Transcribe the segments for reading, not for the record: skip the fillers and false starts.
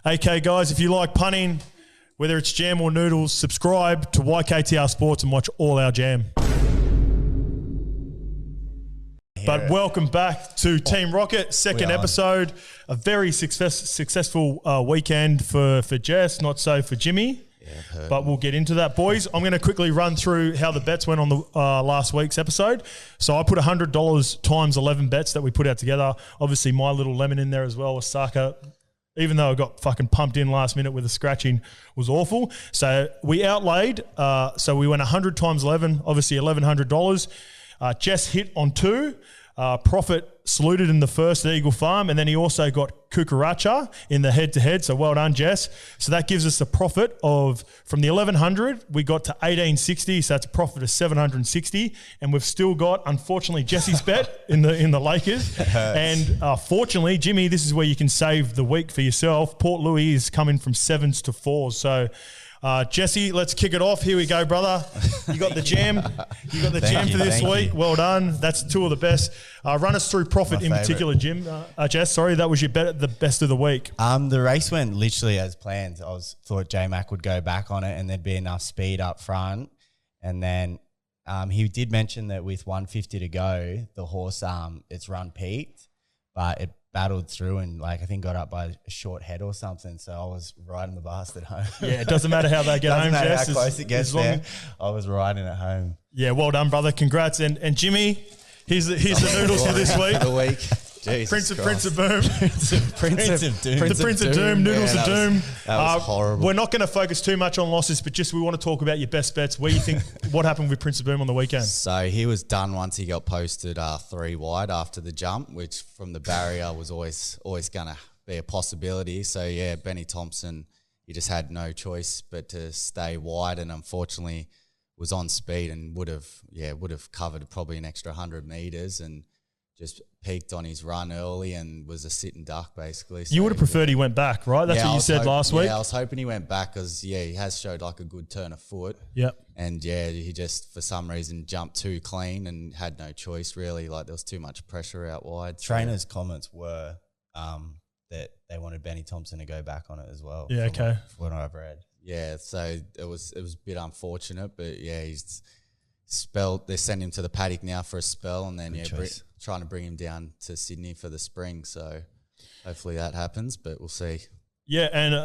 Okay, guys, if you like punting, whether it's jam or noodles, subscribe to YKTR Sports and watch all our jam. But welcome back to Team Rocket, second episode. A very successful weekend for Jess, not so for Jimmy. Yeah, but we'll get into that. Boys, I'm going to quickly run through how the bets went on the last week's episode. So I put $100 times 11 bets that we put out together. Obviously, my little lemon in there as well, Osaka. Even though I got fucking pumped in last minute with the scratching, was awful. So we outlaid. So we went 100 times 11, obviously $1,100. Jess hit on 2. Profit saluted in the first at Eagle Farm, and then he also got Cucaracha in the head-to-head. So well done, Jess. So that gives us a profit of, from the 1,100, we got to 1,860. So that's a profit of 760, and we've still got, unfortunately, Jesse's bet in the Lakers. And fortunately, Jimmy, this is where you can save the week for yourself. Port Louis is coming from 7s to 4s. So. Jesse, let's kick it off. Here we go, brother. You got the jam. You got the jam for this week. Well done. That's 2 of the best. Run us through profit in particular, Jim. Jess, sorry, that was your bet, the best of the week. The race went literally as planned. Thought J-Mac would go back on it and there'd be enough speed up front. And then he did mention that with 150 to go, the horse, its run peaked, but it battled through and I think got up by a short head or something. So I was riding the bastard home. Yeah, it doesn't matter how they get home, Jess. Jess. How close it gets there. I was riding at home. Yeah, well done, brother. Congrats. And Jimmy, here's the noodles for this week. The week. Prince of Boom. Prince of Doom. The Prince of Doom, Noodles of Doom. That was horrible. We're not going to focus too much on losses, but just we want to talk about your best bets. Where you think, what happened with Prince of Boom on the weekend? So he was done once he got posted 3 wide after the jump, which from the barrier was always going to be a possibility. So yeah, Benny Thompson, he just had no choice but to stay wide, and unfortunately was on speed and would have covered probably an extra 100 meters and just peaked on his run early and was a sitting duck basically. So, you would have preferred he went back, right? That's what you said last week. Yeah, I was hoping he went back because, he has showed a good turn of foot. Yep. And, he just, for some reason, jumped too clean and had no choice really. There was too much pressure out wide. Trainers' comments were that they wanted Benny Thompson to go back on it as well. Yeah, okay. From what I've read. Yeah, so it was a bit unfortunate, but, he's they sent him to the paddock now for a spell, and then trying to bring him down to Sydney for the spring. So hopefully that happens, but we'll see. Yeah, and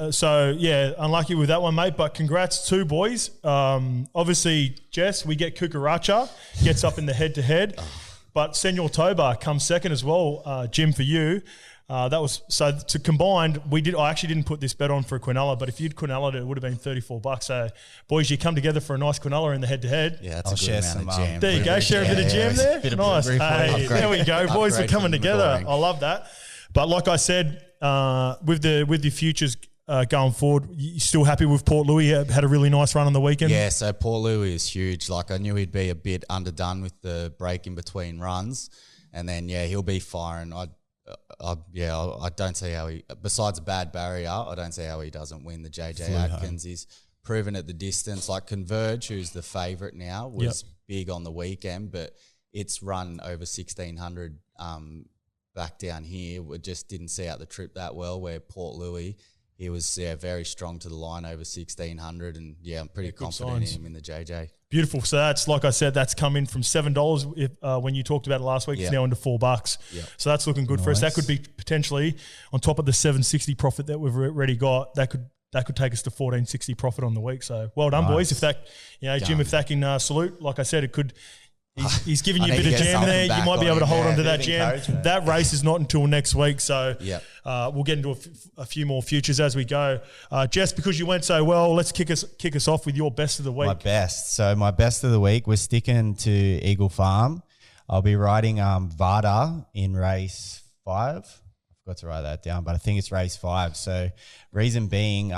unlucky with that one, mate. But congrats to boys. Obviously, Jess, we get Cucaracha gets up in the head-to-head, but Senor Toba comes second as well. Jim, for you. That was so to combined. I actually didn't put this bet on for Quinella, but if you'd Quinella, it would have been $34. So, boys, you come together for a nice Quinella in the head-to-head. Yeah, that's a good amount of jam. There you go, share a bit of jam there. Nice. Hey, there we go, boys. We're coming together. I love that. But like I said, with the futures going forward, you still happy with Port Louis? Had a really nice run on the weekend. Yeah, so Port Louis is huge. I knew he'd be a bit underdone with the break in between runs, and then he'll be firing. I don't see how he, besides a bad barrier, I don't see how he doesn't win the JJ Atkins. He's proven at the distance. Converge, who's the favourite now, was big on the weekend, but it's run over 1,600 back down here. We just didn't see out the trip that well, where Port Louis, he was very strong to the line over 1,600, and I'm pretty confident in him in the JJ. Beautiful. So that's, like I said, that's come in from $7 when you talked about it last week. It's now into $4. Yeah. So that's looking good for us. That could be potentially on top of the $7.60 profit that we've already got. That could take us to $14.60 profit on the week. So well done, boys. If that, Jim, if that can salute, like I said, it could. He's giving you a bit of jam there. You might be able to hold on to that jam. That race is not until next week, so we'll get into a few more futures as we go. Jess, because you went so well, let's kick us off with your best of the week. My best. So my best of the week, we're sticking to Eagle Farm. I'll be riding Vada in race 5. I forgot to write that down, but I think it's race 5. So reason being,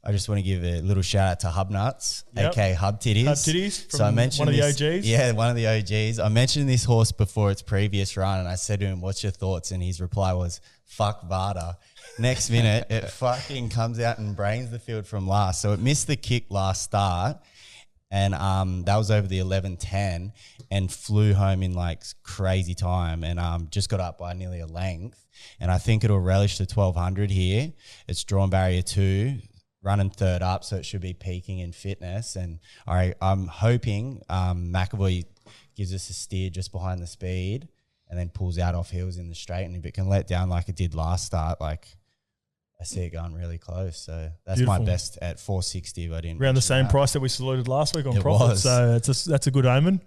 I just want to give a little shout out to Hub Nuts, aka Hub Titties. Hub Titties, so I mentioned one of the OGs. Yeah, one of the OGs. I mentioned this horse before its previous run, and I said to him, "What's your thoughts?" And his reply was, "Fuck Vada." Next minute, it fucking comes out and brains the field from last. So it missed the kick last start. And that was over the 11:10 and flew home in like crazy time and just got up by nearly a length. And I think it'll relish the 1200 here. It's drawn barrier 2, running third up, so it should be peaking in fitness. And I'm hoping McAvoy gives us a steer just behind the speed and then pulls out off heels in the straight. And if it can let down like it did last start, like I see it going really close. So that's Beautiful. my best at 460. But I didn't around the same that. price that we saluted last week on It profit. was. So that's a good omen.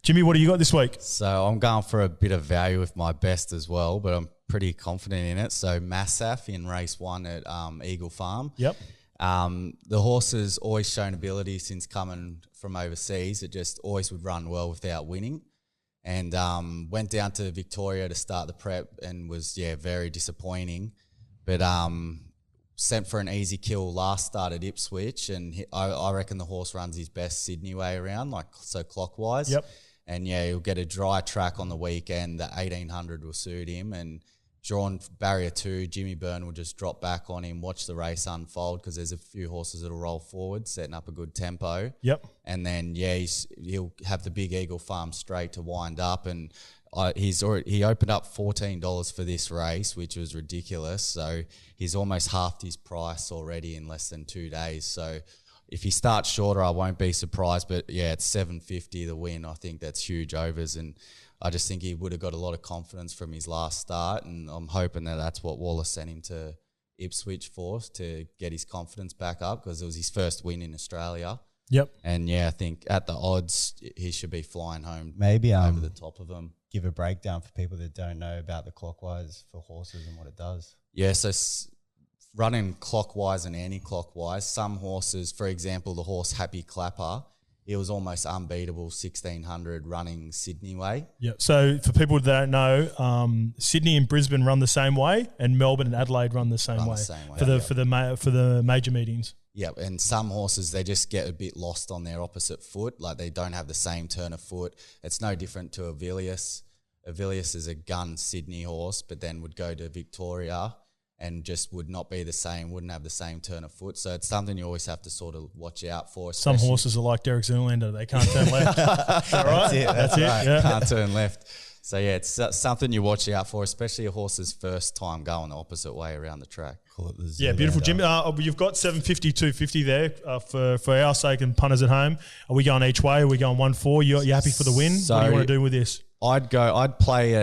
Jimmy, what do you got this week? So I'm going for a bit of value with my best as well, but I'm pretty confident in it. So Massaf in race 1 at Eagle Farm. Yep. The horse has always shown ability since coming from overseas. It just always would run well without winning. And went down to Victoria to start the prep and was, very disappointing. But sent for an easy kill last start at Ipswich, and I reckon the horse runs his best Sydney way around, so clockwise. Yep. And he'll get a dry track on the weekend. The 1800 will suit him, and drawn barrier 2, Jimmy Byrne will just drop back on him, watch the race unfold because there's a few horses that'll roll forward, setting up a good tempo. Yep. And then he'll have the big Eagle Farm straight to wind up, and he opened up $14 for this race, which was ridiculous. So he's almost halved his price already in less than 2 days. So if he starts shorter, I won't be surprised. But it's $750 the win. I think that's huge overs, and I just think he would have got a lot of confidence from his last start, and I'm hoping that that's what Wallace sent him to Ipswich for, to get his confidence back up, because it was his first win in Australia. Yep. And I think at the odds, he should be flying home Maybe over the top of them. give a breakdown for people that don't know about the clockwise for horses and what it does. Yeah, so running clockwise and anti-clockwise, some horses, for example, the horse Happy Clapper, it was almost unbeatable 1600 running Sydney way. Yeah. So for people that don't know, Sydney and Brisbane run the same way, and Melbourne and Adelaide run the same way for the major meetings. Yeah, and some horses, they just get a bit lost on their opposite foot, like they don't have the same turn of foot. It's no different to Avilius. Avilius is a gun Sydney horse, but then would go to Victoria and just would not be the same, wouldn't have the same turn of foot. So it's something you always have to sort of watch out for. Some horses are like Derek Zoolander. They can't turn left. Is that right? That's it. Yeah. Can't turn left. So, yeah, it's something you watch out for, especially a horse's first time going the opposite way around the track. Yeah, beautiful, Jim. You've got 750, 250 there for our sake and punters at home. Are we going each way? Are we going 1-4? You happy for the win? So what do you want to do with this? I'd play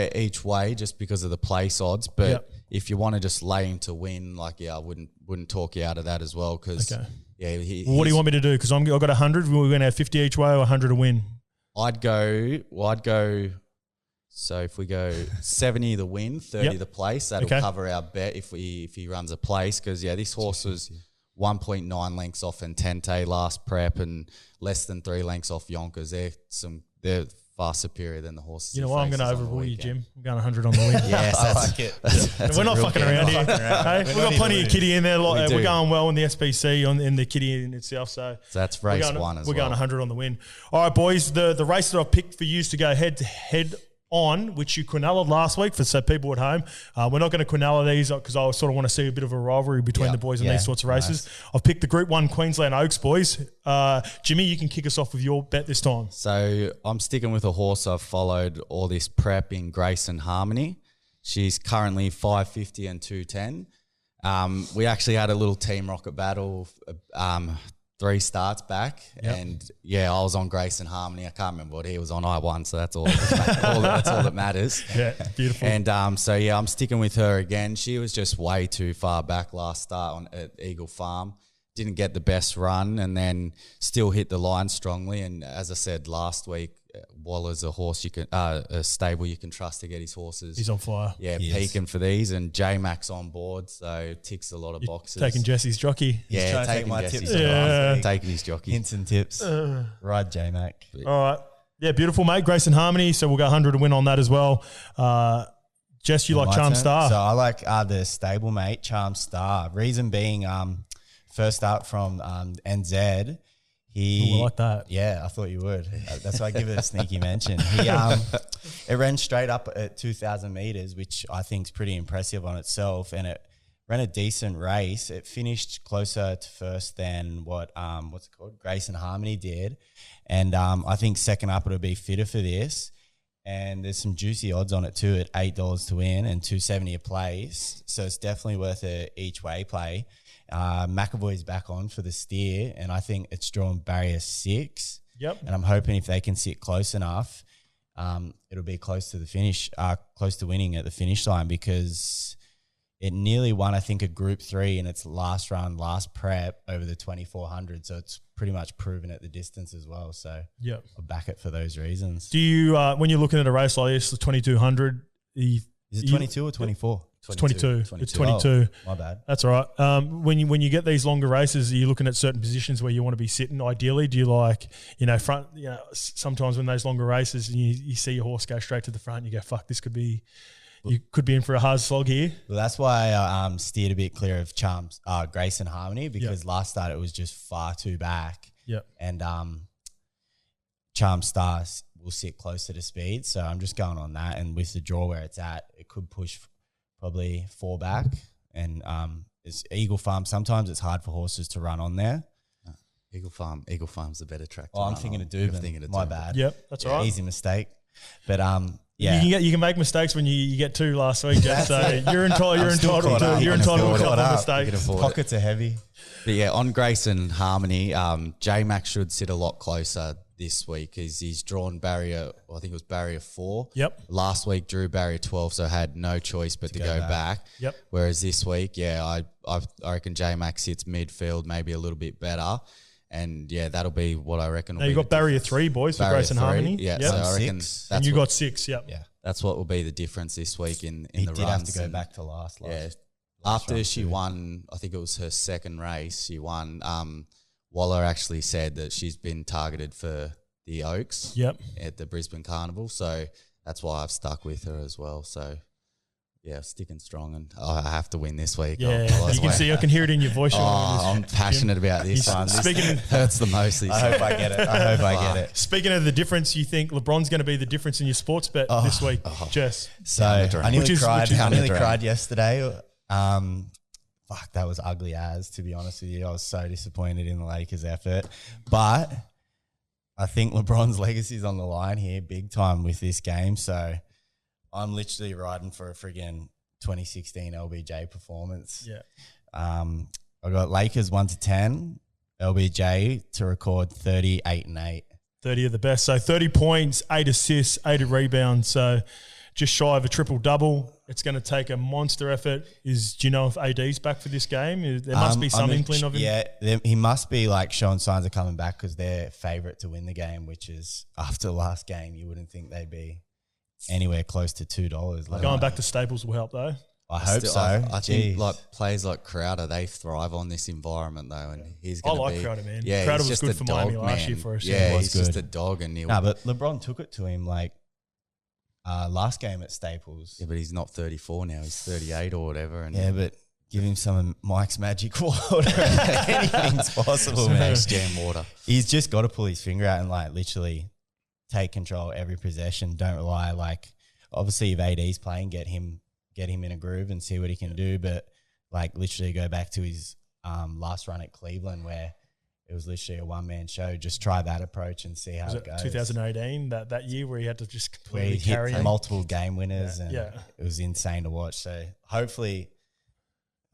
it each way just because of the place odds. But if you want to just lay him to win, I wouldn't talk you out of that as well. Because what do you want me to do? Because I've got 100. We're going to have 50 each way or 100 to win. I'd go. So if we go 70 the win, 30 the place, that'll cover our bet if he runs a place. Because this horse was 1.9 lengths off Entente last prep and less than 3 lengths off Yonkers. They're far superior than the horses. You know what? I'm going to overrule you, Jim. I'm going 100 on the win. Yes, I like it. We're not fucking around here. Hey, we've got plenty of kitty in there. We're going well in the SPC in the kitty in itself. So that's race one as well. We're going 100 on the win. All right, boys. The race that I've picked for you to go head to head on, which you Quinella last week so people at home. We're not going to Quinella these because I sort of want to see a bit of a rivalry between the boys in these sorts of races. Nice. I've picked the Group 1 Queensland Oaks, boys. Jimmy, you can kick us off with your bet this time. So I'm sticking with a horse I've followed all this prep in, Grace and Harmony. She's currently 550 and 210. We actually had a little Team Rocket battle 3 starts back, and I was on Grace and Harmony. I can't remember what he was on. I won, so that's all. That's all that matters. Yeah, beautiful. And I'm sticking with her again. She was just way too far back last start at Eagle Farm. Didn't get the best run, and still hit the line strongly. And as I said last week, Waller's a horse a stable you can trust to get his horses. He's on fire. Yeah, peaking for these, and J-Mac's on board, so ticks a lot of boxes. Taking Jesse's jockey. He's trying to take my tips. Taking his jockey. Hints and tips. Ride J-Mac. All right. Yeah, beautiful, mate. Grace and Harmony. So we'll go 100 to win on that as well. Jess, you like Charm Star? So I like the stablemate Charm Star. Reason being, first up from NZ. I like that. Yeah, I thought you would. That's why I give it a sneaky mention. It ran straight up at 2,000 meters, which I think is pretty impressive on itself, and it ran a decent race. It finished closer to first than what what's it called? Grace and Harmony did. And I think second up it'll be fitter for this. And there's some juicy odds on it too at $8 to win and $2.70 a place. So it's definitely worth a each way play. McAvoy's back on for the steer, and I think it's drawn barrier 6. Yep. And I'm hoping if they can sit close enough, it'll be close to the finish, close to winning at the finish line, because it nearly won, I think, a Group 3 in its last run, last prep over the 2400. So it's pretty much proven at the distance as well. So yep. I'll back it for those reasons. Do you, when you're looking at a race like this, the 2200, is it 22 or 24? It's 22. It's 22. Oh, my bad. That's all right. When you get these longer races, are you looking at certain positions where you want to be sitting ideally? Do you like, front, sometimes when those longer races and you see your horse go straight to the front, you go, fuck, this could be, you could be in for a hard slog here. Well, that's why I steered a bit clear of Grace and Harmony, because last start it was just far too back. Yep. And Charm Stars will sit closer to speed. So I'm just going on that. And with the draw where it's at, it could push probably 4 back. And it's Eagle Farm. Sometimes it's hard for horses to run on there. Eagle Farm's a better track. I'm thinking of Dubin. My bad. Yep, that's all right. Easy mistake. But yeah, you can make mistakes when you get 2 last week, Jeff. So you're entitled to a couple of mistakes. Pockets are heavy. But yeah, on Grace and Harmony, J-Mac should sit a lot closer this week. He's drawn barrier, I think it was barrier 4. Yep. Last week drew barrier 12, so had no choice but to go back. Yep. Whereas this week, I reckon J-Mac sits midfield, maybe a little bit better. And yeah, that'll be what I reckon. Now you got barrier 3, boys, for Grace and Harmony. Yeah, yep. so I reckon and you got 6. Yep. Yeah, that's what will be the difference this week in the runs. He did have to go back to last. Yeah, after she won, I think it was her second race. She won. Waller actually said that she's been targeted for the Oaks. Yep. At the Brisbane Carnival, so that's why I've stuck with her as well. So. Yeah, sticking strong, and I have to win this week. Yeah, you can see, I can hear it in your voice. I'm passionate about this one. This hurts the most. I hope I get it. Speaking of the difference, you think LeBron's going to be the difference in your sports bet this week, Jess? So I nearly cried yesterday. Fuck, that was ugly as, to be honest with you. I was so disappointed in the Lakers' effort. But I think LeBron's legacy is on the line here big time with this game, so I'm literally riding for a friggin' 2016 LBJ performance. Yeah. I got Lakers 1-10, LBJ to record 38 and 8. 30 of the best. So 30 points, 8 assists, 8 rebounds. So just shy of a triple-double. It's going to take a monster effort. Do you know if AD's back for this game? There must be some inkling of him. Yeah, he must be like showing signs of coming back, because they're favourite to win the game, which is after the last game, you wouldn't think they'd be anywhere close to $2. Going back to Staples will help though. I hope so. I think like players like Crowder, they thrive on this environment though, and he's going to be. I like Crowder, man. Yeah, Crowder was good for Miami last year for us. Yeah, he's just a dog, and but LeBron took it to him like last game at Staples. Yeah, but he's not 34 now; he's 38 or whatever. And yeah, but give him some of Mike's magic water. Anything's possible, man. Jam water. He's just got to pull his finger out and like literally take control every possession. Don't rely obviously if AD's playing, get him in a groove and see what he can do. But like literally go back to his last run at Cleveland where it was literally a one-man show. Just try that approach and see how it goes. 2018, that year where he had to just completely carry multiple game winners and it was insane to watch. So hopefully,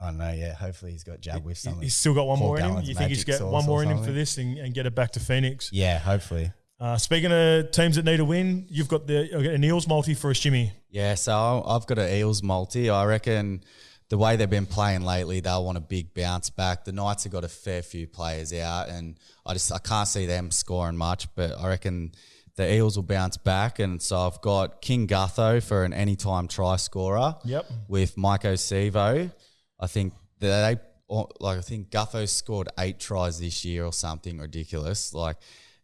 I don't know, hopefully he's got jabbed with something. He's still got one more in him? You think he's got one more in him for this and get it back to Phoenix? Yeah, hopefully. Speaking of teams that need a win, you've got an Eels multi for us, Jimmy. Yeah, so I've got an Eels multi. I reckon the way they've been playing lately, they'll want a big bounce back. The Knights have got a fair few players out, and I can't see them scoring much, but I reckon the Eels will bounce back. And so I've got King Gutho for an anytime try scorer. Yep. With Mike Osivo. I think Gutho scored 8 tries this year or something ridiculous.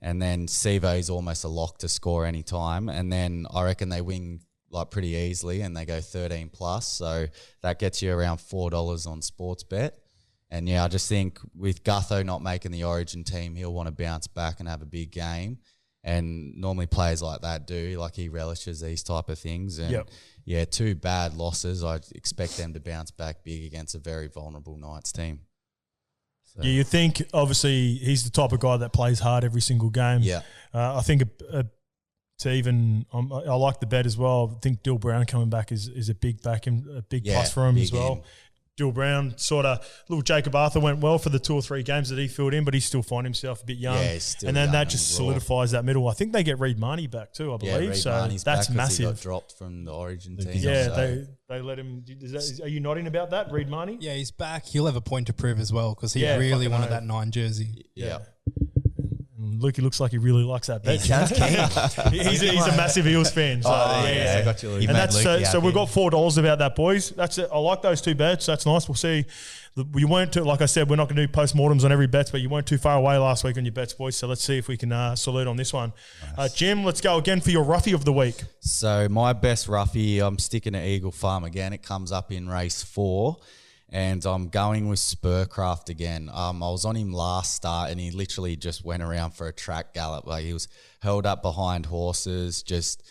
And then Sivo's almost a lock to score any time. And then I reckon they win pretty easily and they go 13 plus. So that gets you around $4 on sports bet. And yeah, I just think with Gutho not making the Origin team, he'll want to bounce back and have a big game. And normally players like that do, he relishes these type of things. And yeah, 2 bad losses. I expect them to bounce back big against a very vulnerable Knights team. So. Yeah, you think obviously he's the type of guy that plays hard every single game. Yeah. I think I like the bet as well. I think Dill Brown coming back is a big plus for him as well. In. Dill Brown little Jacob Arthur went well for the 2 or 3 games that he filled in, but he still find himself a bit young. Yeah, he's still and then young that just solidifies that middle. I think they get Reid Marnie back too, I believe. Reid so Marnie's that's back 'cause massive. He got dropped from the Origin team. Yeah, so. they let him. Are you nodding about that, Reid Marnie? Yeah, he's back. He'll have a point to prove as well because he Yeah, really fucking wanted oath. that 9 jersey. Yeah. Lukey looks like he really likes that bet. He sounds keen. he's a massive Eels fan. So I got you. And that's so we've got $4 about that, boys. That's it. I like those 2 bets. That's nice. We'll see. We weren't too, like I said, we're not going to do postmortems on every bet, but you weren't too far away last week on your bets, boys. So let's see if we can salute on this one. Nice. Jim, let's go again for your roughie of the week. So my best roughie, I'm sticking to Eagle Farm again. It comes up in race 4. And I'm going with Spurcraft again. I was on him last start and he literally just went around for a track gallop. Like he was held up behind horses, just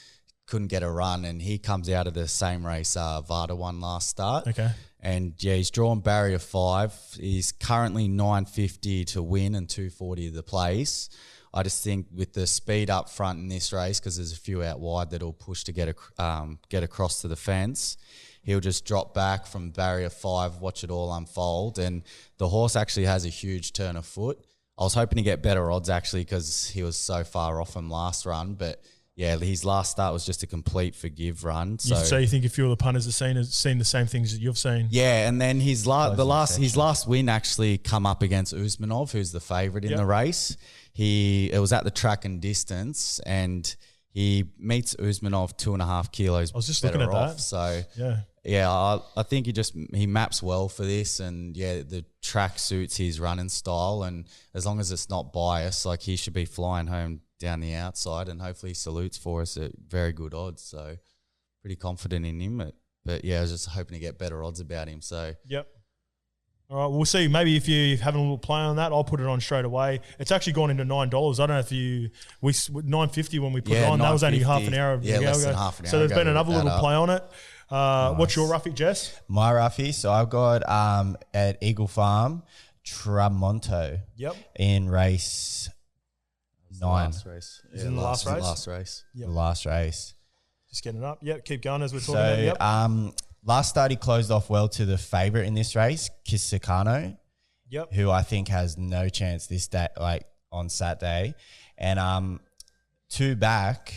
couldn't get a run. And he comes out of the same race Vada won last start. Okay. And yeah, he's drawn barrier 5. He's currently $9.50 to win and $2.40 to the place. I just think with the speed up front in this race, because there's a few out wide that'll push to get across to the fence, he'll just drop back from barrier 5, watch it all unfold. And the horse actually has a huge turn of foot. I was hoping to get better odds actually because he was so far off him last run. But yeah, his last start was just a complete forgive run. So you think a few of the punters have seen the same things that you've seen? Yeah, and then his last win actually come up against Usmanov, who's the favourite in the race. It was at the track and distance, and he meets Usmanov 2.5 kilos. I was just looking at that. So yeah, I think he maps well for this, and yeah, the track suits his running style, and as long as it's not biased, like he should be flying home down the outside, and hopefully he salutes for us at very good odds. So pretty confident in him, but yeah, I was just hoping to get better odds about him. So yep. All right, we'll see. Maybe if you're having a little play on that, I'll put it on straight away. It's actually gone into $9. I don't know if we $9.50 when we put it on. That was only half an hour. Less than half an hour. So there's been another little play on it. Nice. What's your roughie, Jess? My roughie. So I've got at Eagle Farm, Tramonto. Yep. In race 9. Last race. Is it in the last race? Last race. Yep. The last race. Just getting it up. Yep. Keep going as we're talking about. Yep. Last start, he closed off well to the favourite in this race, Kisakano. Yep. Who I think has no chance this day, like on Saturday. And 2 back,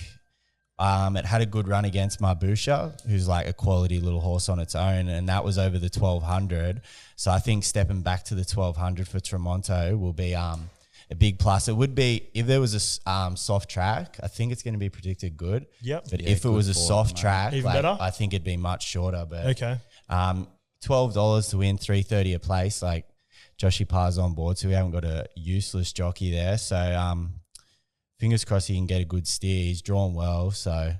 it had a good run against Marbusha, who's like a quality little horse on its own, and that was over the 1200. So I think stepping back to the 1200 for Tramonto will be a big plus. It would be if there was a soft track. I think it's going to be predicted good. Yep. But if it was a soft track, even better. I think it'd be much shorter. But okay. $12 to win, $3.30 a place. Like Joshy Parr's on board, so we haven't got a useless jockey there. So fingers crossed he can get a good steer. He's drawn well, so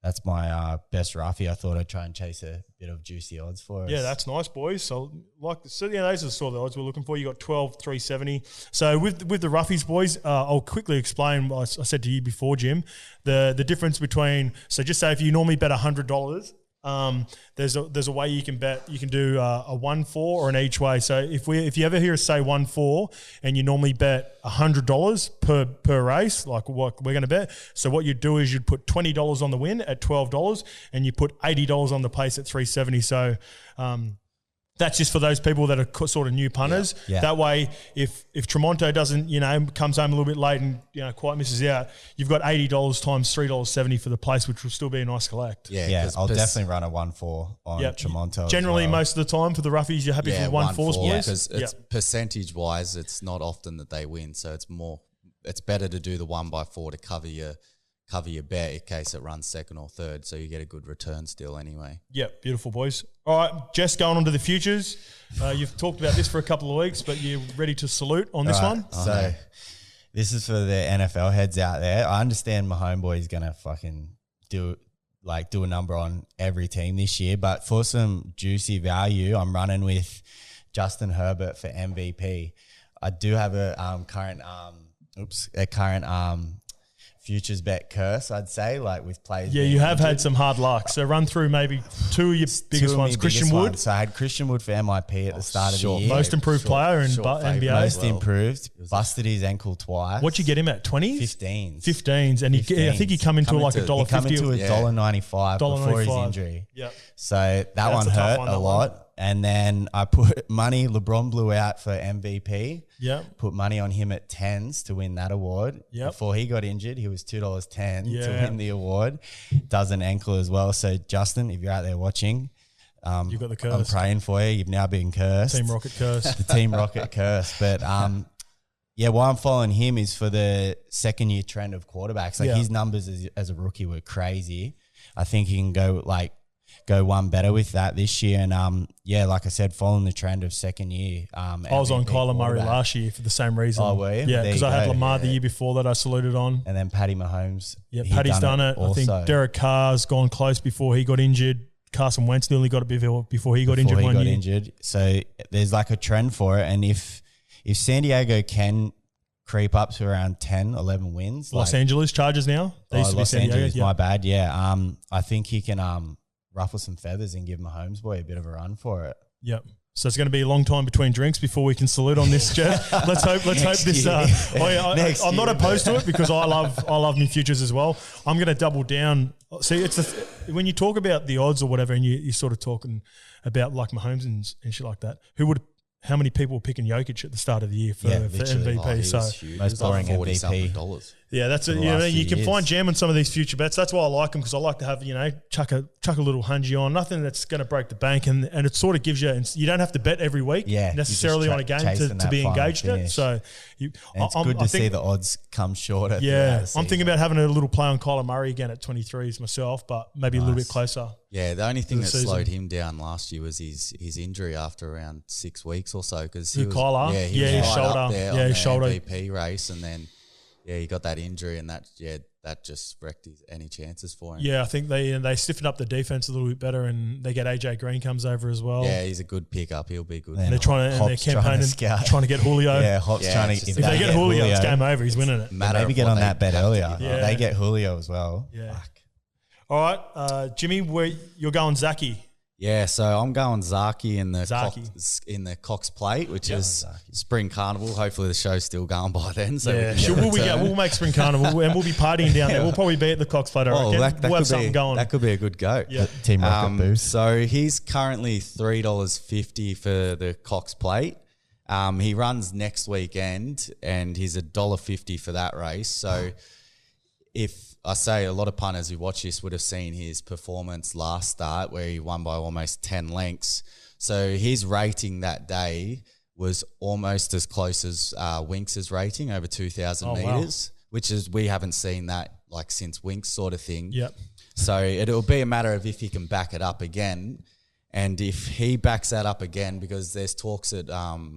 that's my best roughie. I thought I'd try and chase a bit of juicy odds for us. Yeah, that's nice, boys. So those are the sort of odds we're looking for. You got 12, 370. So with the roughies, boys, I'll quickly explain. I said to you before, Jim, the difference between. So just say if you normally bet $100. There's a way you can bet. You can do a 1-4 or an each way. So if you ever hear us say 1-4 and you normally bet $100 per race, like what we're going to bet. So what you'd do is you'd put $20 on the win at $12 and you put $80 on the place at $3.70. So that's just for those people that are sort of new punters. Yeah. That way, if Tramonto doesn't, comes home a little bit late and, quite misses out, you've got $80 times $3.70 for the place, which will still be a nice collect. Yeah, I'll definitely run a 1-4 on Tramonto. Generally, most of the time for the roughies, you're happy for 1-4s, boys. Because it's percentage-wise, it's not often that they win. So it's better to do the 1x4 to cover your bet in case it runs second or third, so you get a good return still anyway. Yeah, beautiful, boys. All right, Jess, going on to the futures. You've talked about this for a couple of weeks, but you're ready to salute on this one? So this is for the NFL heads out there. I understand my homeboy is going to fucking do a number on every team this year, but for some juicy value, I'm running with Justin Herbert for MVP. I do have a current futures bet curse, I'd say, like with players. Yeah, being you have injured. had some hard luck. So run through maybe two of your Two biggest of my ones. Christian biggest Wood, ones. So I had Christian Wood for MIP at the start of the short year. most improved player in NBA. Most improved. Busted his ankle twice. What'd you get him at? 20s? 15s. 15s. And I think he come into like He come into $1.50. $1.95 before his $1.95. injury. Yeah. So that That's one a tough hurt one, a that lot. one. And then I put money, LeBron blew out for MVP. Yeah. Put money on him at 10s to win that award. Yep. Before he got injured, he was $2.10 to Yeah. win the award. Does an ankle as well. So Justin, if you're out there watching, You got the curse. I'm praying for you. You've now been cursed. Team Rocket curse. The Team Rocket curse. But yeah, why I'm following him is for the second year trend of quarterbacks. Like his numbers as a rookie were crazy. I think he can go one better with that this year. And yeah, like I said, following the trend of second year. I was on Kyler Murray last year for the same reason. Oh, were you? Yeah, There because you I had go. Lamar the year before that I saluted on. And then Patty Mahomes. Yeah, he Patty's done it. I think also. Derek Carr's gone close before he got injured. Carson Wentz nearly got it before he got injured Before he one got year. injured. So there's like a trend for it. And if San Diego can creep up to around 10, 11 wins. Los Angeles Chargers now? They used to be Los San Diego. Angeles, Yeah. my bad. Yeah. I think he can ruffle some feathers and give Mahomes boy a bit of a run for it. Yep. So it's going to be a long time between drinks before we can salute on this, Jeff. Let's hope this. I'm not opposed to it because I love my futures as well. I'm going to double down. See, when you talk about the odds or whatever, and you're sort of talking about like Mahomes and shit like that. How many people were picking Jokic at the start of the year for literally. MVP? Most boring MVP. $40-something. Yeah, that's it. last You few can years. find jam on some of these future bets. That's why I like them because I like to have chuck a little hungy on. Nothing that's going to break the bank, and it sort of gives you. And you don't have to bet every week necessarily on a game to be engaged in it. So It's good to see the odds come shorter. Yeah, I'm thinking about having a little play on Kyler Murray again at 23s myself, but maybe a little bit closer. Yeah, the only thing the that season. slowed him down last year was his injury after around 6 weeks or so because he was Kyler? he Yeah, was his right shoulder. up there Yeah, on his the shoulder. MVP race, and then he got that injury, and that just wrecked any chances for him. Yeah, I think they stiffened up the defense a little bit better, and they get AJ Green comes over as well. Yeah, he's a good pickup. He'll be good. Yeah. And they're Hop's campaigning, scout. trying to get Julio. Yeah, Hop's Yeah, trying it's to. just If they get Julio, it's game over. He's winning it. Matter Maybe of get what on they that bet have to earlier. give up. Yeah. They get Julio as well. Yeah. Fuck. All right, Jimmy, you're going Zachy. Yeah, so I'm going Zaki in the Zaki. Cox Plate, which is Spring Carnival. Hopefully the show's still going by then. So Yeah, we can get we'll make Spring Carnival and we'll be partying down there. We'll probably be at the Cox Plate. I reckon. We'll have something going. That could be a good go. Yeah. Team Rocket boost. So he's currently $3.50 for the Cox Plate. He runs next weekend, and he's $1.50 for that race. So if I say a lot of punters who watch this would have seen his performance last start where he won by almost 10 lengths. So his rating that day was almost as close as Winks' rating over 2,000 metres, which is we haven't seen that like since Winks sort of thing. Yep. So it'll be a matter of if he can back it up again. And if he backs that up again, because there's talks that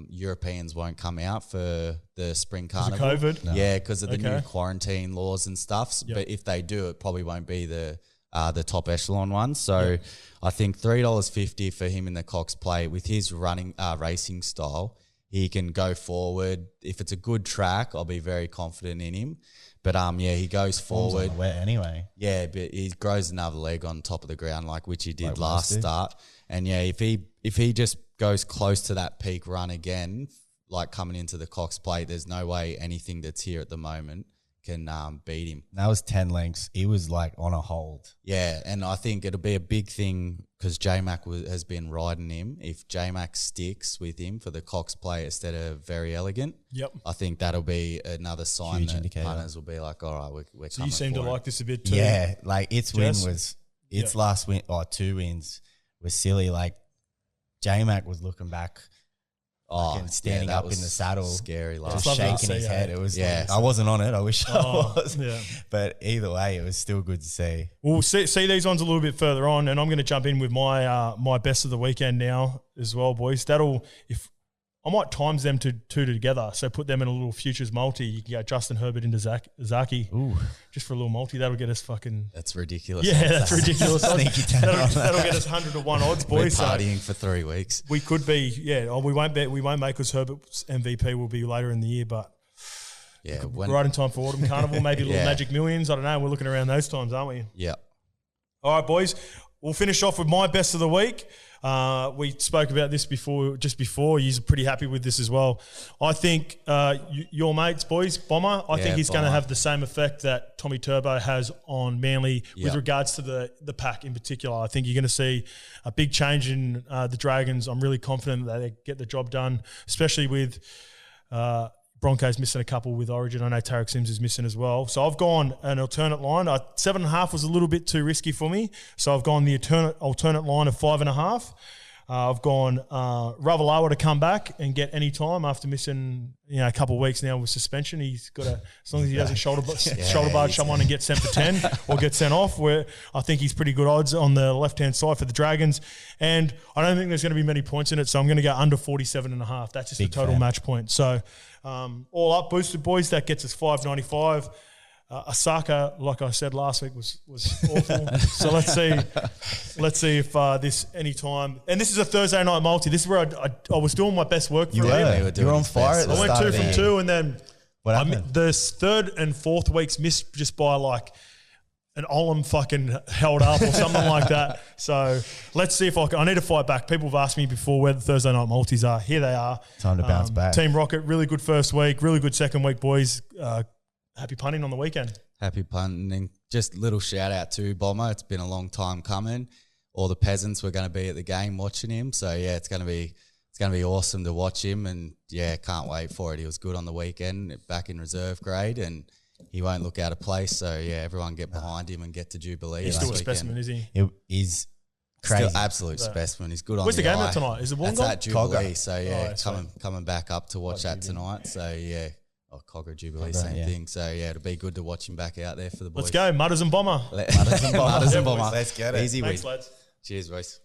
Europeans won't come out for the Spring Carnival. COVID? No. Yeah, because of the new Okay. quarantine laws and stuff. Yep. But if they do, it probably won't be the top echelon one. So I think $3.50 for him in the Cox Plate with his racing style. He can go forward. If it's a good track, I'll be very confident in him. But he goes forward. Wet anyway. Yeah, but he grows another leg on top of the ground, which he did Like last most do. start. And if he just goes close to that peak run again, like coming into the Cox Plate, there's no way anything that's here at the moment can beat him. That was 10 lengths. He was like on a hold. Yeah, and I think it'll be a big thing because J-Mac has been riding him. If J-Mac sticks with him for the Cox Plate instead of Very Elegant, Yep. I think that'll be another sign Huge that indicator. punters will be like, all right, we're So coming you seem to for it. like this a bit too. Yeah, like its win Jess? was its last win or 2 wins was silly. Like J-Mac was looking back, fucking standing that up in was the saddle, scary last just love that shaking to his see, head. eh? It was Yeah. I wasn't on it. I wish I was. Yeah. But either way, it was still good to see. We'll see these ones a little bit further on, and I'm going to jump in with my my best of the weekend now as well, boys. If I might times them two together, so put them in a little futures multi. You can go Justin Herbert into Zaki, just for a little multi. That'll get us fucking. That's ridiculous. Yeah, that's ridiculous. Sneaky tenner on that. That'll get us 100 to 1 odds, We're boys. So partying for 3 weeks. we could be, we won't make us Herbert's MVP. Will be later in the year, but Yeah, right in time for Autumn Carnival, maybe a little Magic Millions. I don't know. We're looking around those times, aren't we? Yeah. All right, boys. We'll finish off with my best of the week. We spoke about this just before. You're pretty happy with this as well. I think your mates, boys, Bomber, I think he's going to have the same effect that Tommy Turbo has on Manly with regards to the pack in particular. I think you're going to see a big change in the Dragons. I'm really confident that they get the job done, especially with Broncos missing a couple with Origin. I know Tarek Sims is missing as well. So I've gone an alternate line. 7.5 was a little bit too risky for me. So I've gone the alternate line of 5.5. I've gone Ravalawa to come back and get any time after missing a couple of weeks now with suspension. He's got as long as he doesn't shoulder barge someone and get sent for 10 or get sent off, where I think he's pretty good odds on the left-hand side for the Dragons. And I don't think there's going to be many points in it, so I'm going to go under 47.5. That's just a total match point. So all up, boosted, boys, that gets us 5.95. Osaka, like I said last week, was awful. So let's see if this any time. And this is a Thursday night multi. This is where I was doing my best work for you were on fire at the start. I went 2 from 2, and then the third and fourth weeks missed just by like an Olam fucking held up or something like that. So let's see if I need to fight back. People have asked me before where the Thursday night multis are. Here they are. Time to bounce back. Team Rocket, really good first week, really good second week, boys. Happy punting on the weekend. Happy punting. And just a little shout out to Bomber. It's been a long time coming. All the peasants were going to be at the game watching him. So yeah, it's going to be awesome to watch him. And yeah, can't wait for it. He was good on the weekend, back in reserve grade, and he won't look out of place. So yeah, everyone get behind him and get to Jubilee. He's still a specimen, is he? He's crazy. Still absolute specimen. He's good on Where's the game eye. at tonight? Is it Wollongong? That's at Jubilee. Cogger. So yeah, coming back up to watch that tonight. So yeah. Cogger Jubilee, same thing. So, yeah, it'll be good to watch him back out there for the boys. Let's go. Mudders and Bomber. Mudders and Bomber. Let's get it. Easy Thanks, win. lads. Cheers, Reece.